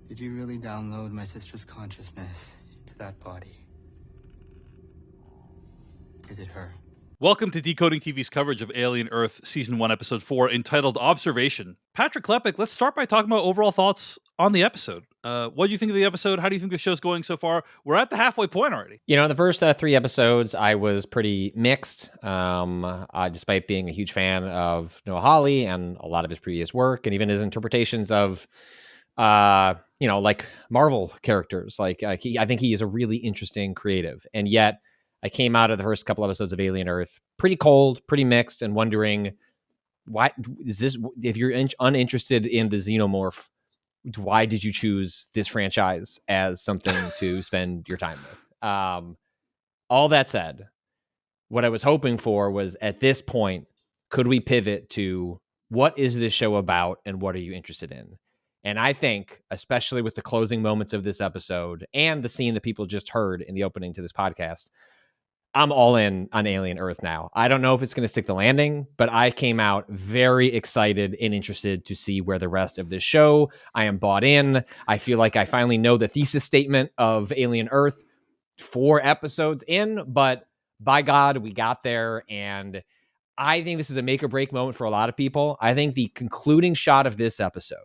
Did you really download my sister's consciousness into that body? Is it her? Welcome to Decoding TV's coverage of Alien Earth Season 1, Episode 4, entitled Observation. Patrick Klepek, let's start by talking about overall thoughts on the episode. What do you think of the episode? How do you think the show's going so far? We're at the halfway point already. You know, the first 3 episodes, I was pretty mixed, despite being a huge fan of Noah Hawley and a lot of his previous work, and even his interpretations of, like Marvel characters. I think he is a really interesting creative. And yet, I came out of the first couple episodes of Alien Earth pretty cold, pretty mixed, and wondering, why is this? If you're uninterested in the xenomorph, why did you choose this franchise as something to spend your time with? All that said, what I was hoping for was, at this point, could we pivot to what is this show about and what are you interested in? And I think, especially with the closing moments of this episode and the scene that people just heard in the opening to this podcast, I'm all in on Alien Earth now. I don't know if it's going to stick the landing, but I came out very excited and interested to see where the rest of this show. I am bought in. I feel like I finally know the thesis statement of Alien Earth 4 episodes in, but by God, we got there. And I think this is a make or break moment for a lot of people. I think the concluding shot of this episode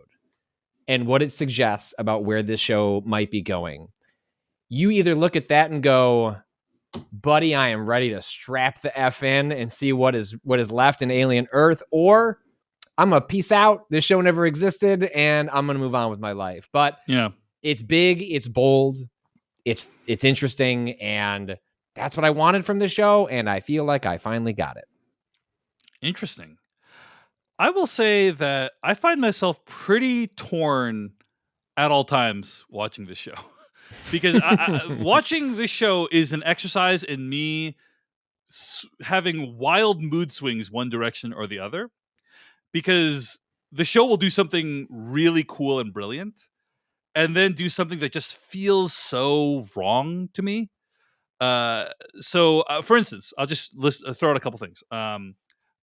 and what it suggests about where this show might be going, you either look at that and go, buddy, I am ready to strap the F in and see what is left in Alien Earth, or I'm going to peace out. This show never existed and I'm going to move on with my life. But yeah, it's big, it's bold, it's interesting, and that's what I wanted from the show, and I feel like I finally got it. Interesting. I will say that I find myself pretty torn at all times watching this show. Because watching this show is an exercise in me having wild mood swings one direction or the other, because the show will do something really cool and brilliant and then do something that just feels so wrong to me. So for instance, I'll just throw out a couple things.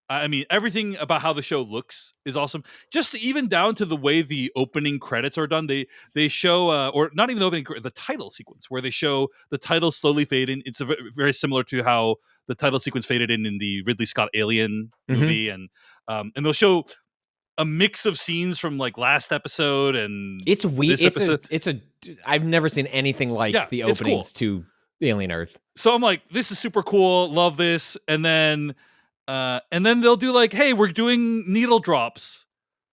I mean, everything about how the show looks is awesome. Just even down to the way the opening credits are done. They show, or not even the opening, the title sequence, where they show the title slowly fade in. It's very similar to how the title sequence faded in the Ridley Scott Alien movie, and they'll show a mix of scenes from like last episode and it's weird. I've never seen anything like the openings to Alien Earth. So I'm like, this is super cool. Love this. And then they'll do like, hey, we're doing needle drops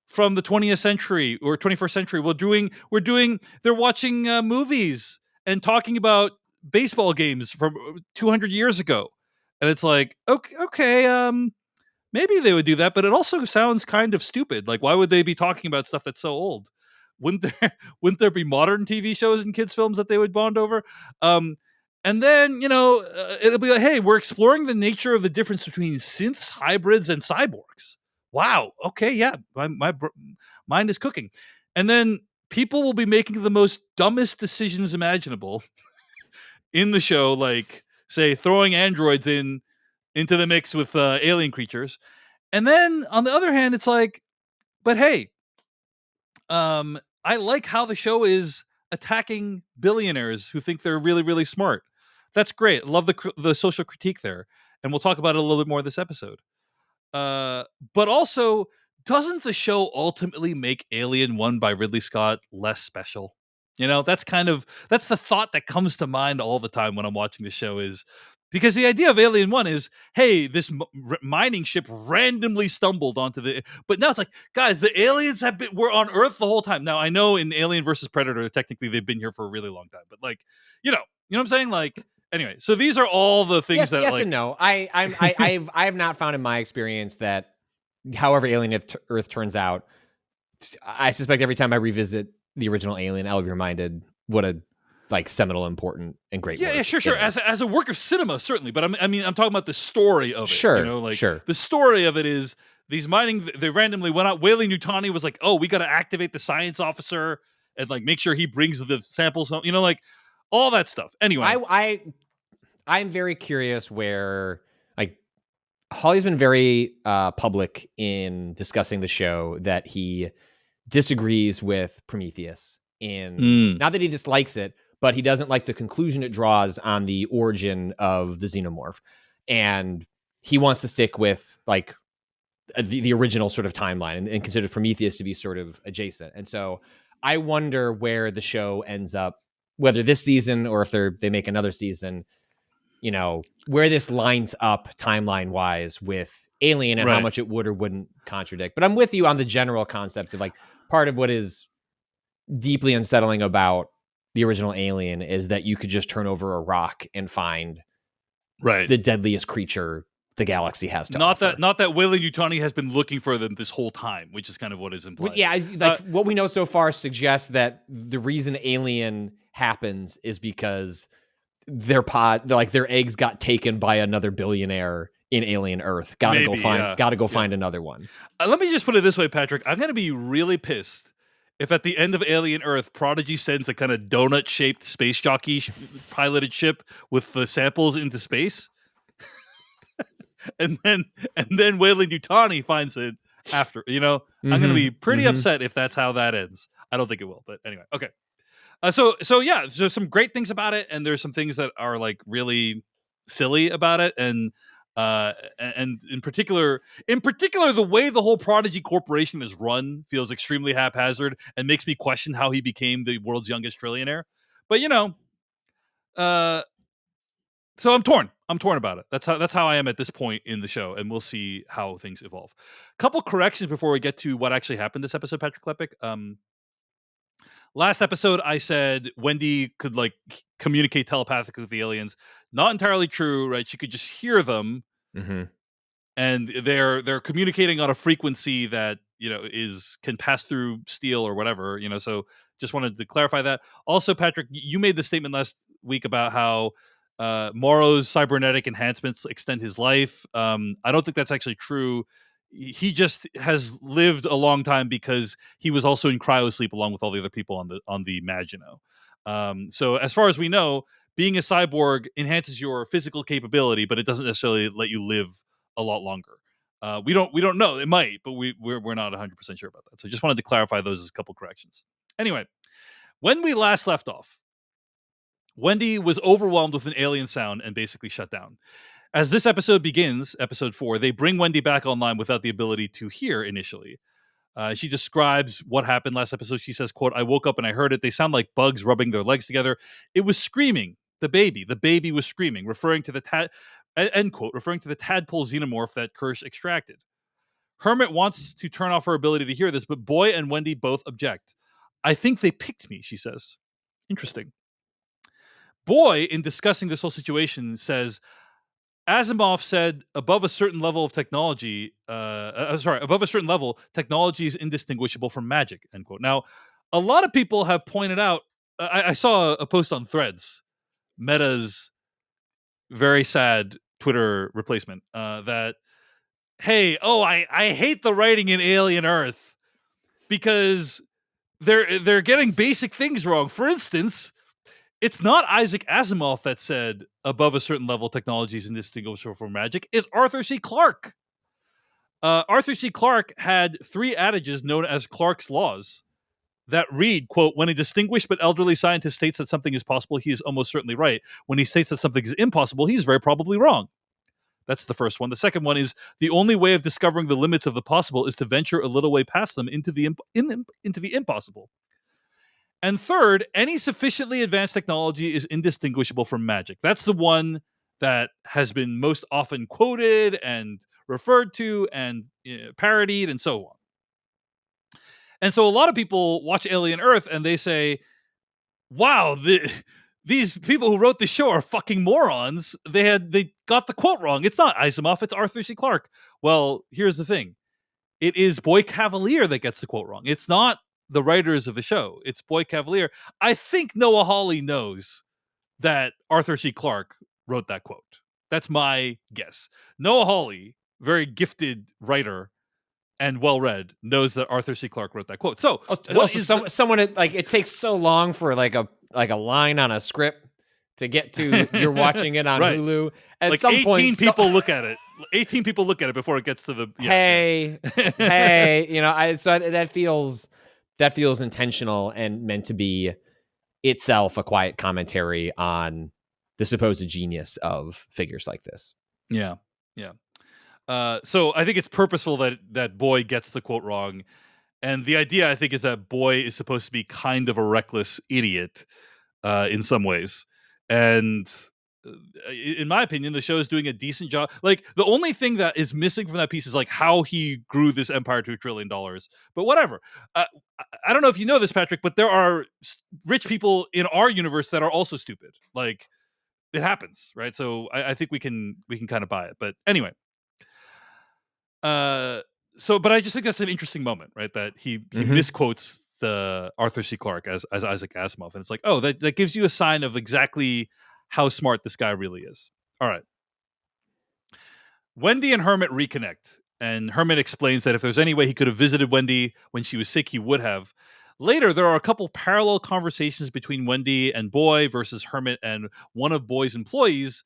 from the 20th century or 21st century. They're watching movies and talking about baseball games from 200 years ago. And it's like, okay, maybe they would do that, but it also sounds kind of stupid. Like, why would they be talking about stuff that's so old? Wouldn't there be modern TV shows and kids films that they would bond over? And then, it'll be like, hey, we're exploring the nature of the difference between synths, hybrids, and cyborgs. Wow. Okay. Yeah. My mind is cooking. And then people will be making the most dumbest decisions imaginable in the show, like, say, throwing androids into the mix with alien creatures. And then on the other hand, it's like, but hey, I like how the show is attacking billionaires who think they're really, really smart. That's great. Love the social critique there, and we'll talk about it a little bit more this episode. But also, doesn't the show ultimately make Alien 1 by Ridley Scott less special? That's the thought that comes to mind all the time when I'm watching the show, is because the idea of Alien 1 is, hey, this mining ship randomly stumbled onto but now it's like, guys, the aliens were on Earth the whole time. Now, I know in Alien versus Predator, technically they've been here for a really long time, but like, you know what I'm saying? Like, anyway, so these are all the things that, yes like, and no. I have not found in my experience that, however Alien Earth turns out, I suspect every time I revisit the original Alien, I'll be reminded what a seminal, important, and great work. Yeah, sure. As a work of cinema, certainly. But I'm talking about the story of it. Sure, sure. The story of it is these mining. They randomly went out. Whaley Nutani was like, "Oh, we got to activate the science officer and like make sure he brings the samples home." Like all that stuff. Anyway, I'm very curious where, like, Holly's been very public in discussing the show that he disagrees with Prometheus in not that he dislikes it, but he doesn't like the conclusion it draws on the origin of the xenomorph, and he wants to stick with like the original sort of timeline and considers Prometheus to be sort of adjacent. And so I wonder where the show ends up, whether this season or if they make another season, you know, where this lines up timeline wise with Alien and how much it would or wouldn't contradict. But I'm with you on the general concept of like part of what is deeply unsettling about the original Alien is that you could just turn over a rock and find the deadliest creature the galaxy has to offer. Not that Weyland-Yutani has been looking for them this whole time, which is kind of what is implied. Yeah, like what we know so far suggests that the reason Alien happens is because their eggs got taken by another billionaire in Alien Earth. Gotta go find another one. Let me just put it this way, Patrick. I'm gonna be really pissed if at the end of Alien Earth, Prodigy sends a kind of donut-shaped space jockey piloted ship with the samples into space. and then Weyland-Yutani finds it after, you know, I'm going to be pretty upset if that's how that ends. I don't think it will, but anyway. Okay. So there's some great things about it. And there's some things that are like really silly about it. And in particular, the way the whole Prodigy Corporation is run feels extremely haphazard and makes me question how he became the world's youngest trillionaire. But you know, so I'm torn about it. That's how I am at this point in the show, and we'll see how things evolve. Couple corrections before we get to what actually happened this episode, Patrick Klepek. Last episode, I said Wendy could like communicate telepathically with the aliens. Not entirely true, right? She could just hear them, and they're communicating on a frequency that, you know, can pass through steel or whatever, you know. So just wanted to clarify that. Also, Patrick, you made the statement last week about how Morrow's cybernetic enhancements extend his life. I don't think that's actually true. He just has lived a long time because he was also in cryosleep along with all the other people on the Maginot. So as far as we know, being a cyborg enhances your physical capability, but it doesn't necessarily let you live a lot longer. We don't know. It might, but we're not 100% sure about that. So just wanted to clarify those as a couple corrections. Anyway, when we last left off, Wendy was overwhelmed with an alien sound and basically shut down. As this episode begins, episode 4, they bring Wendy back online without the ability to hear initially. She describes what happened last episode. She says, quote, "I woke up and I heard it. They sound like bugs rubbing their legs together. It was screaming. The baby was screaming," referring to the end quote, referring to the tadpole xenomorph that Kirsch extracted. Hermit wants to turn off her ability to hear this, but Boy and Wendy both object. "I think they picked me," she says. Interesting. Boy, in discussing this whole situation, says Asimov said above a certain level, technology is indistinguishable from magic, end quote. Now, a lot of people have pointed out, I saw a post on Threads, Meta's very sad Twitter replacement, that, hey, I hate the writing in Alien Earth because they're getting basic things wrong. For instance, it's not Isaac Asimov that said above a certain level, technology is indistinguishable from magic. It's Arthur C. Clarke. Arthur C. Clarke had 3 adages known as Clarke's laws that read, quote, "When a distinguished but elderly scientist states that something is possible, he is almost certainly right. When he states that something is impossible, he's very probably wrong." That's the first one. The second one is, "The only way of discovering the limits of the possible is to venture a little way past them into the impossible." And third, any sufficiently advanced technology is indistinguishable from magic. That's the one that has been most often quoted and referred to and parodied and so on. And so a lot of people watch Alien Earth and they say, wow, these people who wrote the show are fucking morons. They got the quote wrong. It's not Asimov, it's Arthur C. Clarke. Well, here's the thing. It is Boy Cavalier that gets the quote wrong. It's not the writers of the show. It's Boy Cavalier. I think Noah Hawley knows that Arthur C. Clarke wrote that quote. That's my guess. Noah Hawley, very gifted writer and well-read, knows that Arthur C. Clarke wrote that quote. So, someone like it takes so long for like a line on a script to get to you're watching it on Hulu. At like some 18 point, people look at it. 18 people look at it before it gets to the hey, you know, that feels that feels intentional and meant to be itself a quiet commentary on the supposed genius of figures like this. Yeah. So I think it's purposeful that Boy gets the quote wrong, and the idea I think is that Boy is supposed to be kind of a reckless idiot in some ways, and in my opinion, the show is doing a decent job. Like, the only thing that is missing from that piece is like how he grew this empire to $1 trillion. But whatever. I don't know if you know this, Patrick, but there are rich people in our universe that are also stupid. Like, it happens, right? So I think we can kind of buy it. But anyway, but I just think that's an interesting moment, right? That he misquotes the Arthur C. Clarke as Isaac Asimov, and it's like, oh, that gives you a sign of exactly how smart this guy really is. All right. Wendy and Hermit reconnect, and Hermit explains that if there's any way he could have visited Wendy when she was sick, he would have. Later, there are a couple parallel conversations between Wendy and Boy versus Hermit and one of Boy's employees,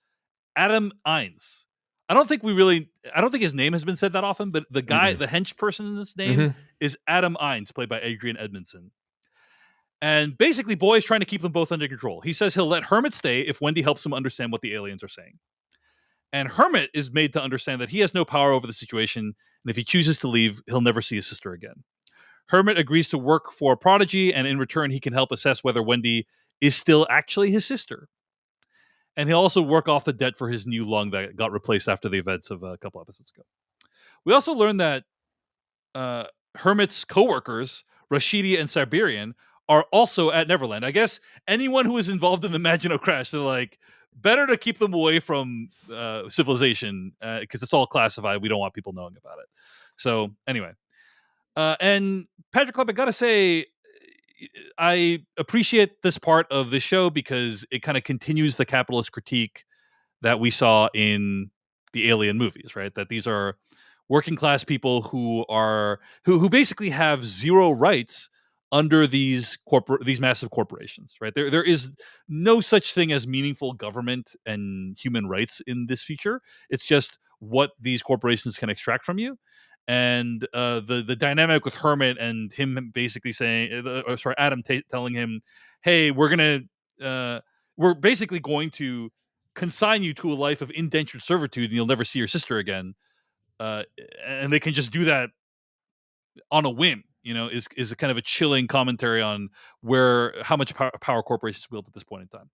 Adam Ines. I don't think his name has been said that often, but the guy, the hench person's name is Adam Ines, played by Adrian Edmondson. And basically, Boy is trying to keep them both under control. He says he'll let Hermit stay if Wendy helps him understand what the aliens are saying. And Hermit is made to understand that he has no power over the situation, and if he chooses to leave, he'll never see his sister again. Hermit agrees to work for Prodigy, and in return, he can help assess whether Wendy is still actually his sister. And he'll also work off the debt for his new lung that got replaced after the events of a couple episodes ago. We also learned that Hermit's co-workers, Rashidi and Siberian, are also at Neverland. I guess anyone who is involved in the Maginot Crash, they're like, better to keep them away from civilization because it's all classified. We don't want people knowing about it. So anyway, and Patrick Klepek, I gotta say, I appreciate this part of the show because it kind of continues the capitalist critique that we saw in the Alien movies, right? That these are working class people who basically have zero rights under these massive corporations, right? There is no such thing as meaningful government and human rights in this future. It's just what these corporations can extract from you. And the dynamic with Hermit and him basically saying, Adam telling him, "Hey, we're basically going to consign you to a life of indentured servitude, and you'll never see your sister again." And they can just do that on a whim, is a kind of a chilling commentary on how much power corporations wield at this point in time.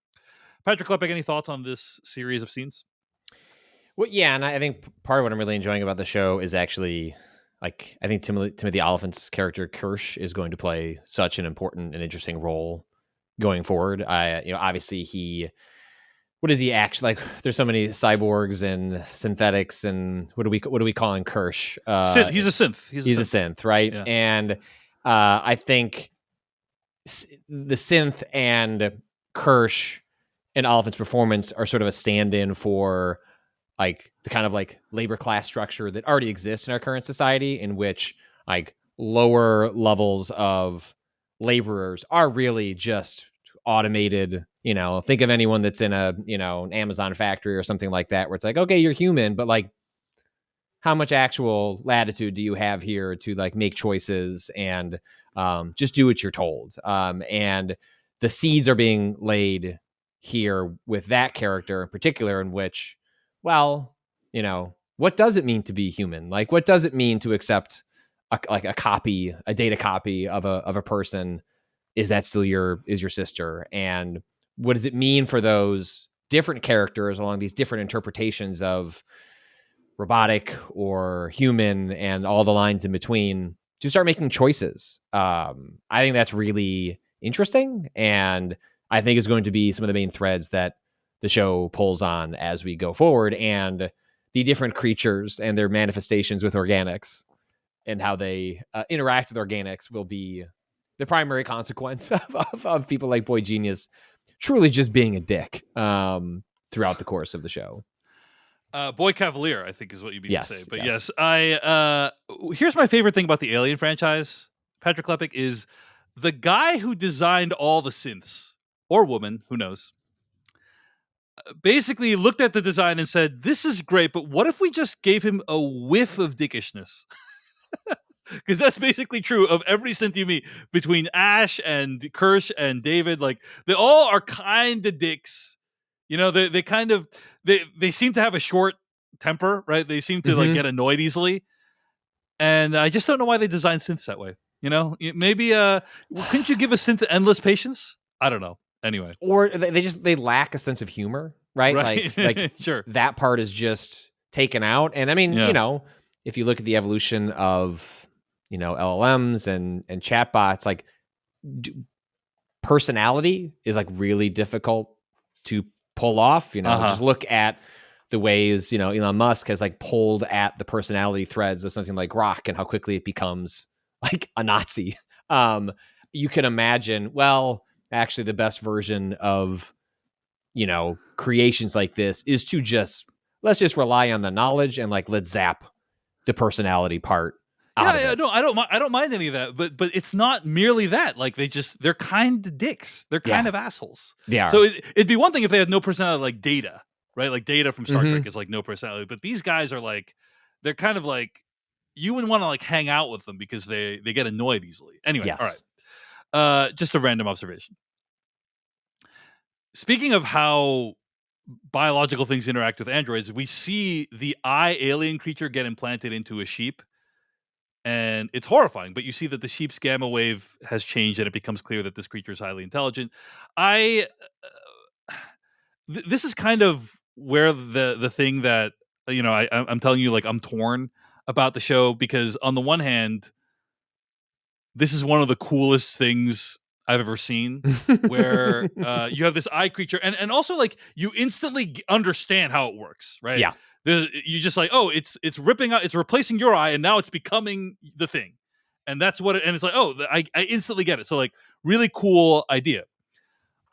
Patrick Klepek, any thoughts on this series of scenes? Well, yeah, and I think part of what I'm really enjoying about the show is actually, like, I think Timothy Oliphant's character Kirsch is going to play such an important and interesting role going forward. Obviously what is he actually like? There's so many cyborgs and synthetics, and what do we call him Kirsch? He's a synth. He's a synth, right? Yeah. And I think the synth and Kirsch and Oliphant's performance are sort of a stand-in for like the kind of like labor class structure that already exists in our current society, in which like lower levels of laborers are really just automated. Think of anyone that's in an Amazon factory or something like that, where it's like, okay, you're human, but like, how much actual latitude do you have here to like make choices and just do what you're told? And the seeds are being laid here with that character in particular, in which, well, what does it mean to be human? Like, what does it mean to accept a data copy of a person? Is that still your sister? And what does it mean for those different characters along these different interpretations of robotic or human and all the lines in between to start making choices? I think that's really interesting, and I think is going to be some of the main threads that the show pulls on as we go forward, and the different creatures and their manifestations with organics and how they interact with organics will be the primary consequence of people like Boy Genius truly just being a dick throughout the course of the show. Boy Cavalier, I think, is what you mean to say. But yes, here's my favorite thing about the Alien franchise, Patrick Klepek, is the guy who designed all the synths, or woman, who knows, basically looked at the design and said, "This is great, but what if we just gave him a whiff of dickishness?" Because that's basically true of every synth you meet between Ash and Kirsch and David. Like they all are kind of dicks. You know, they kind of they seem to have a short temper, right? They seem to like Mhm. get annoyed easily, and I just don't know why they designed synths that way. You know, maybe couldn't you give a synth endless patience? I don't know. Anyway, Or they lack a sense of humor, right? Like sure, that part is just taken out. And I mean, yeah, if you look at the evolution of, LLMs and chatbots, like personality is like really difficult to pull off. Just look at the ways, Elon Musk has like pulled at the personality threads of something like Grok and how quickly it becomes like a Nazi. You can imagine, well, actually the best version of, creations like this is to let's just rely on the knowledge and like, let's zap the personality part out of yeah. it. No, I don't mind any of that, but it's not merely that. Like they're kind of dicks. They're kind Yeah, of assholes. they are. So it'd be one thing if they had no personality, like Data, right? Like Data from Star Trek Mhm. is like no personality, but these guys are like they're kind of like you wouldn't want to like hang out with them because they get annoyed easily. Anyway, all Yes. right. Just a random observation. Speaking of how biological things interact with androids, we see the eye alien creature get implanted into a sheep, and it's horrifying. But you see that the sheep's gamma wave has changed, and it becomes clear that this creature is highly intelligent. I this is kind of where the thing that I'm telling you, like I'm torn about the show because on the one hand, this is one of the coolest things I've ever seen. Where you have this eye creature, and also like you instantly understand how it works, right? Yeah. You just like, oh, it's ripping out, it's replacing your eye, and now it's becoming the thing, and that's what it. And it's like, oh, I instantly get it. So like, really cool idea.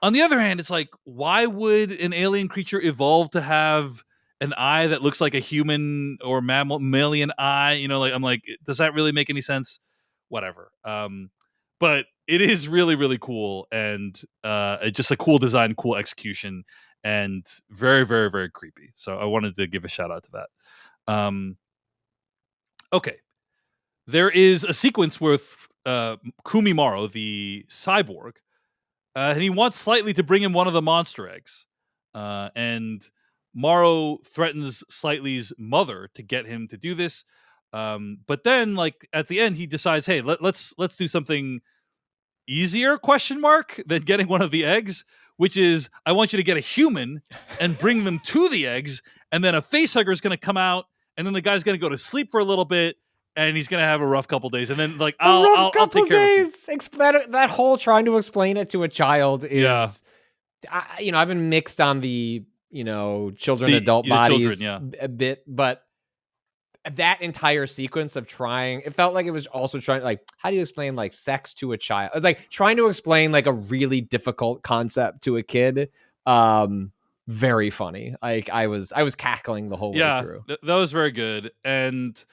On the other hand, it's like, why would an alien creature evolve to have an eye that looks like a human or mammalian eye? Like I'm like, does that really make any sense? Whatever. But it is really, really cool, and just a cool design, cool execution, and very, very, very creepy. So I wanted to give a shout out to that. Okay, there is a sequence with Kumi Marrow, the cyborg, and he wants Slightly to bring him one of the monster eggs. And Morrow threatens Slightly's mother to get him to do this. But then, like at the end, he decides, "Hey, let's do something easier?" Question mark than getting one of the eggs, which is, I want you to get a human and bring them to the eggs, and then a facehugger is going to come out, and then the guy's going to go to sleep for a little bit, and he's going to have a rough couple days, and then like I'll take care of it. That whole trying to explain it to a child is, Yeah. I've been mixed on the, children, The adult children, bodies yeah. a bit, but that entire sequence of trying, it felt like it was also trying, like, how do you explain like sex to a child? It's like trying to explain like a really difficult concept to a kid. Very funny. Like I was cackling the whole way through. That was very good. And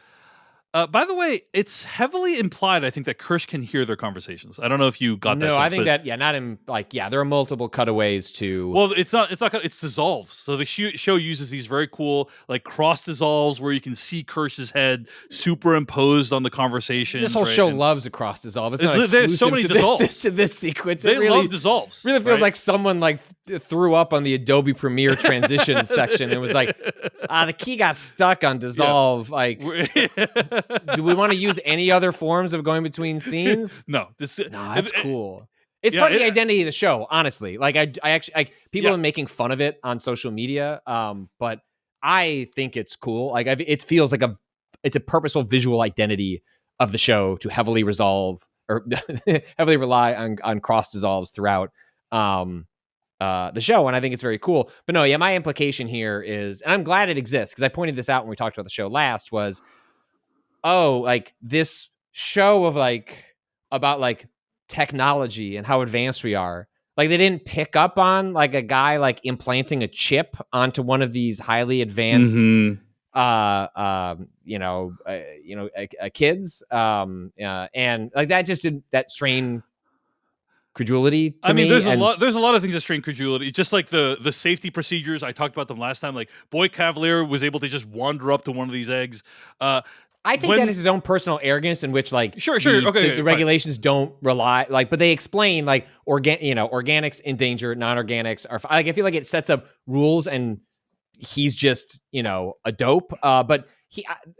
by the way, it's heavily implied, I think, that Kirsch can hear their conversations. I don't know if you got that No, sense, I think that, not in like, there are multiple cutaways to. well, it's not. It's dissolves. So the show uses these very cool like cross dissolves where you can see Kirsch's head superimposed on the conversation. This whole show loves a cross dissolve. It's not there's so many exclusive dissolves to this sequence. They It really love dissolves. really feels right? like someone like threw up on the Adobe Premiere transition section and was like, the key got stuck on dissolve. Like, do we want to use any other forms of going between scenes? No, That's cool. It's part of the identity of the show, honestly. Like I actually, like, people are making fun of it on social media, but I think it's cool. Like it feels like it's a purposeful visual identity of the show to heavily resolve or heavily rely on cross dissolves throughout the show, and I think it's very cool. But no, my implication here is, and I'm glad it exists because I pointed this out when we talked about the show last, was, like this show of like about like technology and how advanced we are. Like they didn't pick up on like a guy like implanting a chip onto one of these highly advanced kids, and like that just did that strain credulity to me. There's a lot of things that strain credulity. Just like the safety procedures, I talked about them last time. Like Boy Cavalier was able to just wander up to one of these eggs. I take that as his own personal arrogance, in which like sure, the regulations don't rely but they explain like organics in danger, non-organics are like I feel like it sets up rules, and he's just a dope. But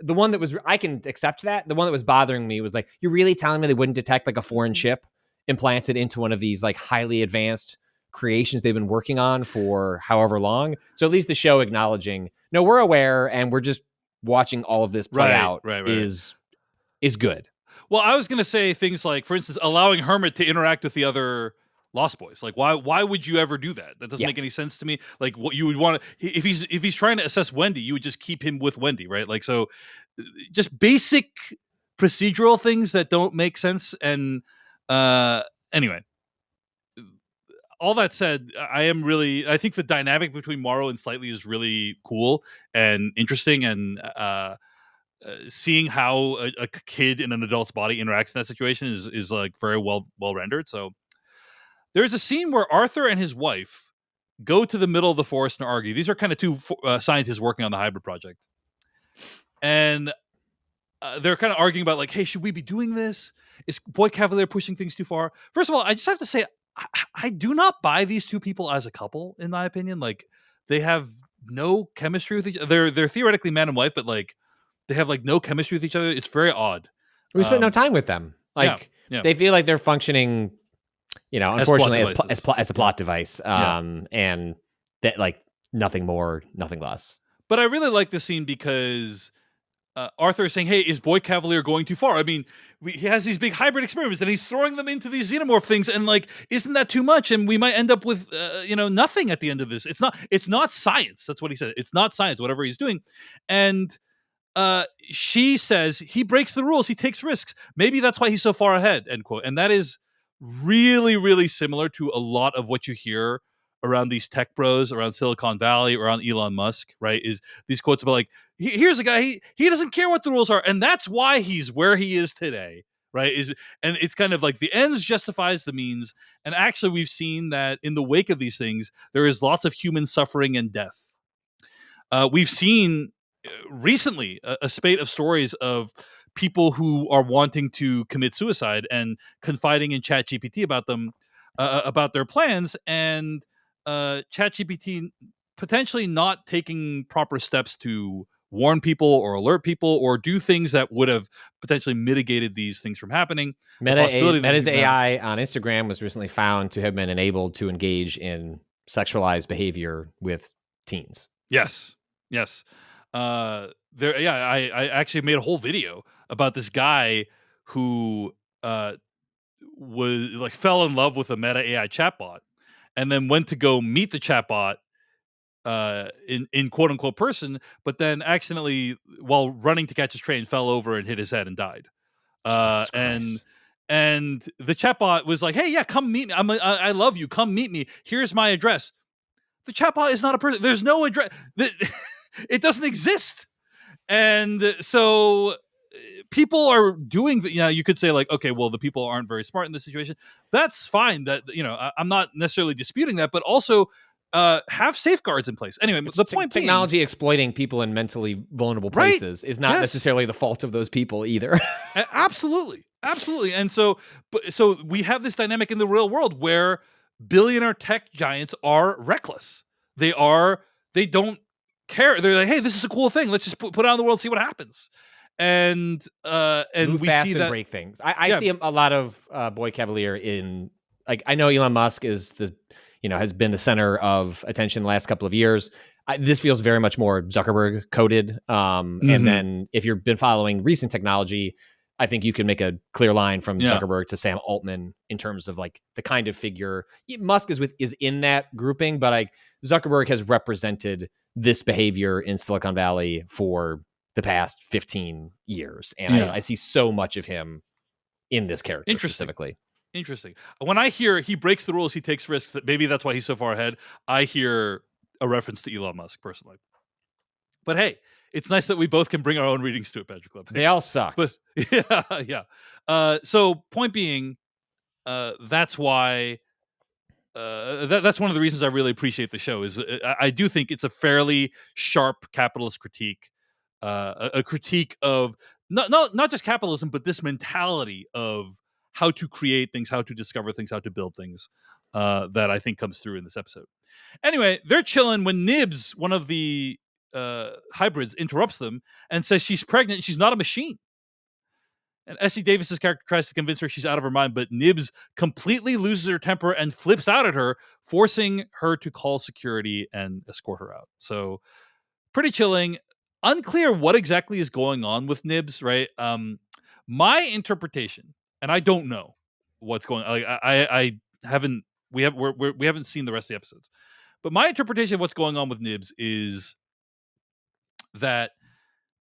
the one that was I can accept that. The one that was bothering me was like, you're really telling me they wouldn't detect like a foreign chip implanted into one of these like highly advanced creations they've been working on for however long. So at least the show acknowledging, no, we're aware and we're just watching all of this play out is good. Well, I was going to say things like, for instance, allowing Hermit to interact with the other Lost Boys. Like, why would you ever do that? That doesn't make any sense to me. Like, what you would want to, if he's trying to assess Wendy, you would just keep him with Wendy, right? Like, so just basic procedural things that don't make sense. And anyway, all that said, I think the dynamic between Marrow and Slightly is really cool and interesting, and seeing how a kid in an adult's body interacts in that situation is like very well rendered. So there's a scene where Arthur and his wife go to the middle of the forest and argue. These are kind of two scientists working on the hybrid project, and they're kind of arguing about like, hey, should we be doing this? Is Boy Cavalier pushing things too far? First of all, I just have to say, I do not buy these two people as a couple. In my opinion, like they have no chemistry with each other. They're theoretically man and wife, but like they have like no chemistry with each other. It's very odd. We spent no time with them. Like they feel like they're functioning, unfortunately as a plot device. And that like nothing more, nothing less. But I really like this scene because Arthur is saying, hey, is Boy Cavalier going too far? I mean, he has these big hybrid experiments and he's throwing them into these xenomorph things, and like, isn't that too much? And we might end up with, nothing at the end of this. It's not science. That's what he said. It's not science, whatever he's doing. And she says he breaks the rules. He takes risks. Maybe that's why he's so far ahead, end quote. And that is really, really similar to a lot of what you hear around these tech bros, around Silicon Valley, around Elon Musk, right? Is these quotes about like, here's a guy, he doesn't care what the rules are, and that's why he's where he is today, right? And it's kind of like the ends justifies the means. And actually, we've seen that in the wake of these things, there is lots of human suffering and death. We've seen recently a spate of stories of people who are wanting to commit suicide and confiding in ChatGPT about them, about their plans, and ChatGPT potentially not taking proper steps to warn people or alert people or do things that would have potentially mitigated these things from happening. Meta's AI on Instagram was recently found to have been enabled to engage in sexualized behavior with teens. Yes. I actually made a whole video about this guy who was like fell in love with a Meta AI chatbot, and then went to go meet the chatbot in quote unquote person, but then accidentally, while running to catch his train, fell over and hit his head and died. And the chatbot was like, "Hey, yeah, come meet me. I love you. Come meet me. Here's my address." The chatbot is not a person. There's no address. It doesn't exist. And so people are doing, you could say like, okay, well, the people aren't very smart in this situation. That's fine. That, I'm not necessarily disputing that, but also have safeguards in place. Anyway, the point being, technology exploiting people in mentally vulnerable places is not necessarily the fault of those people either. Absolutely. And so we have this dynamic in the real world where billionaire tech giants are reckless. They don't care. They're like, hey, this is a cool thing. Let's just put it out in the world, see what happens. And move we fast see and that break things. I see a lot of Boy Cavalier in, like, I know Elon Musk is has been the center of attention the last couple of years. This feels very much more Zuckerberg coded. And then if you've been following recent technology, I think you can make a clear line from Zuckerberg to Sam Altman in terms of like the kind of figure Musk is in that grouping, but like Zuckerberg has represented this behavior in Silicon Valley for the past 15 years. And I see so much of him in this character specifically. Interesting. When I hear he breaks the rules, he takes risks, that maybe that's why he's so far ahead, I hear a reference to Elon Musk personally. But hey, it's nice that we both can bring our own readings to it, Patrick Klepek. They all suck. But yeah. So point being, that's why that's one of the reasons I really appreciate the show. Is I do think it's a fairly sharp capitalist critique, a critique of not just capitalism, but this mentality of how to create things, how to discover things, how to build things, that I think comes through in this episode. Anyway, they're chilling when Nibs, one of the hybrids, interrupts them and says she's pregnant. She's not a machine. And Essie Davis's character tries to convince her she's out of her mind, but Nibs completely loses her temper and flips out at her, forcing her to call security and escort her out. So pretty chilling. Unclear what exactly is going on with Nibs, right? My interpretation, and I don't know what's going on. Like, I haven't we haven't seen the rest of the episodes, but my interpretation of what's going on with Nibs is that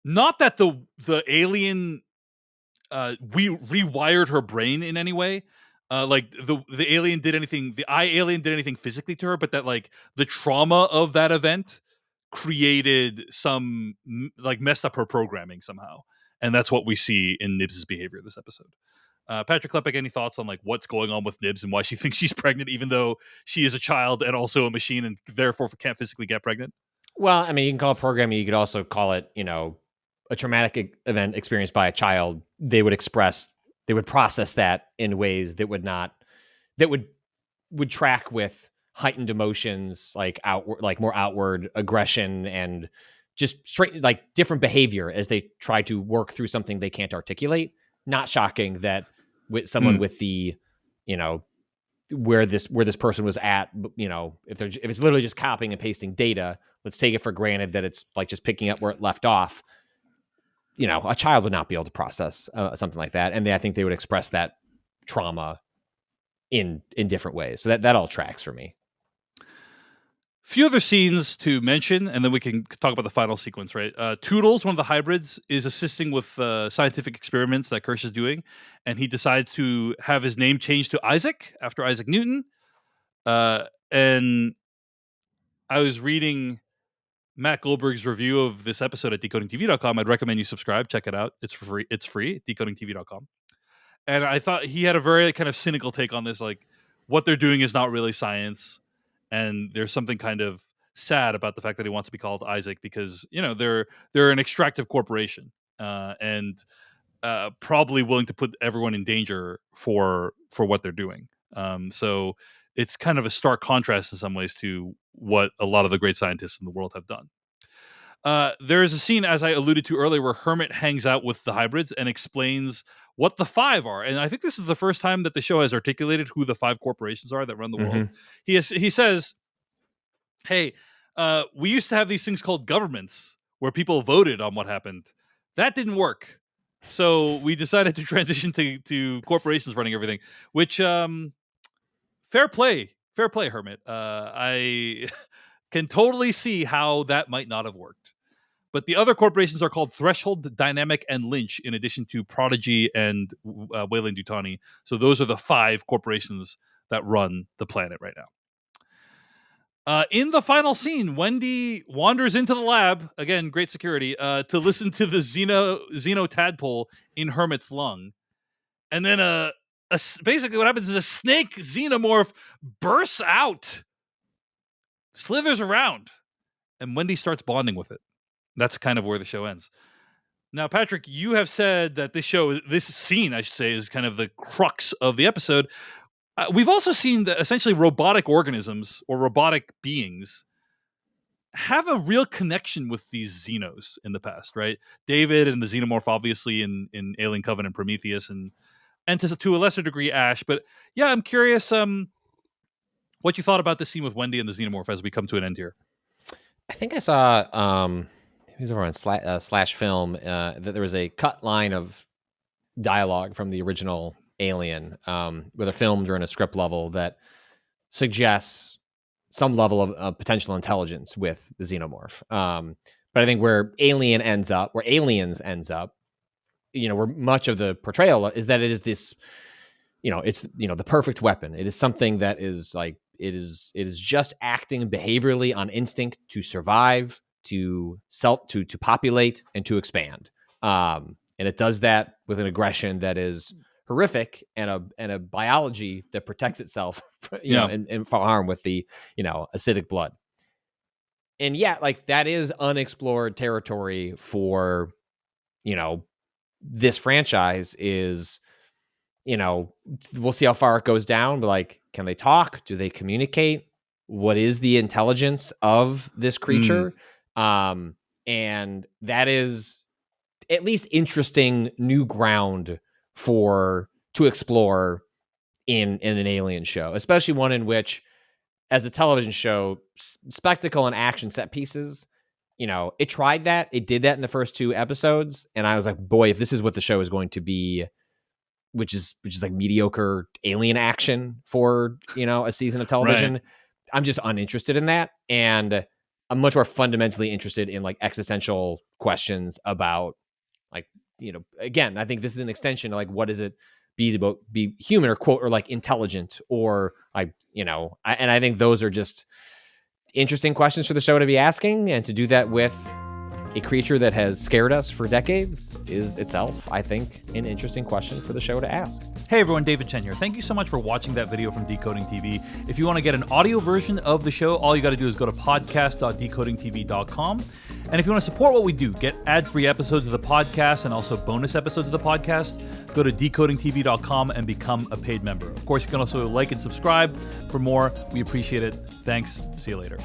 not that the alien we rewired her brain in any way. Like the alien did anything, the alien did anything physically to her, but that like the trauma of that event created some like messed up her programming somehow, and that's what we see in Nibs's behavior this episode. Patrick Klepek, any thoughts on like what's going on with Nibs and why she thinks she's pregnant, even though she is a child and also a machine and therefore can't physically get pregnant? Well, I mean, you can call it programming. You could also call it, a traumatic event experienced by a child. They would process that in ways that would track with heightened emotions, like more outward aggression and just straight, like different behavior as they try to work through something they can't articulate. Not shocking that with someone with the, where this person was at, if it's literally just copying and pasting data, let's take it for granted that it's like just picking up where it left off. A child would not be able to process something like that. And I think they would express that trauma in different ways. So that all tracks for me. Few other scenes to mention, and then we can talk about the final sequence, right? Toodles, one of the hybrids, is assisting with scientific experiments that Kirsch is doing, and he decides to have his name changed to Isaac, after Isaac Newton. And I was reading Matt Goldberg's review of this episode at decodingtv.com. I'd recommend you subscribe. Check it out. It's free. It's free at decodingtv.com. And I thought he had a very kind of cynical take on this. Like, what they're doing is not really science. And there's something kind of sad about the fact that he wants to be called Isaac because, they're an extractive corporation and probably willing to put everyone in danger for what they're doing. So it's kind of a stark contrast in some ways to what a lot of the great scientists in the world have done. There is a scene, as I alluded to earlier, where Hermit hangs out with the hybrids and explains what the five are. And I think this is the first time that the show has articulated who the five corporations are that run the world. He says, hey, we used to have these things called governments where people voted on what happened. That didn't work. So we decided to transition to corporations running everything, which fair play, Hermit. I can totally see how that might not have worked. But the other corporations are called Threshold, Dynamic, and Lynch, in addition to Prodigy and Weyland-Yutani. So those are the five corporations that run the planet right now. In the final scene, Wendy wanders into the lab, again, great security, to listen to the Xeno tadpole in Hermit's lung. And then basically what happens is a snake xenomorph bursts out, slithers around, and Wendy starts bonding with it. That's kind of where the show ends. Now, Patrick, you have said that this scene, I should say, is kind of the crux of the episode. We've also seen that essentially robotic organisms or robotic beings have a real connection with these Xenos in the past, right? David and the Xenomorph, obviously, in Alien Covenant, Prometheus, and to a lesser degree, Ash. But yeah, I'm curious what you thought about this scene with Wendy and the Xenomorph as we come to an end here. I think I saw... He was over on Slash Film, that there was a cut line of dialogue from the original Alien, whether filmed or in a script level, that suggests some level of potential intelligence with the Xenomorph. But I think where Aliens ends up, where much of the portrayal is that it is this, it's the perfect weapon. It is something that is like it is just acting behaviorally on instinct to survive, to populate, and to expand. And it does that with an aggression that is horrific and a biology that protects itself, and from harm with the, acidic blood. And yeah, like that is unexplored territory for, this franchise is, we'll see how far it goes down, but like, can they talk? Do they communicate? What is the intelligence of this creature? And that is at least interesting new ground to explore in an alien show, especially one in which, as a television show, spectacle and action set pieces, it tried that. It did that in the first 2 episodes. And I was like, boy, if this is what the show is going to be, which is like mediocre alien action for, a season of television, I'm just uninterested in that. And I'm much more fundamentally interested in like existential questions about like, again, I think this is an extension to like, what does it be to be human or quote, or like intelligent or like, and I think those are just interesting questions for the show to be asking, and to do that with a creature that has scared us for decades is itself, I think, an interesting question for the show to ask. Hey everyone, David Chen here. Thank you so much for watching that video from Decoding TV. If you want to get an audio version of the show, all you got to do is go to podcast.decodingtv.com. And if you want to support what we do, get ad-free episodes of the podcast and also bonus episodes of the podcast, go to decodingtv.com and become a paid member. Of course, you can also like and subscribe for more. We appreciate it. Thanks. See you later.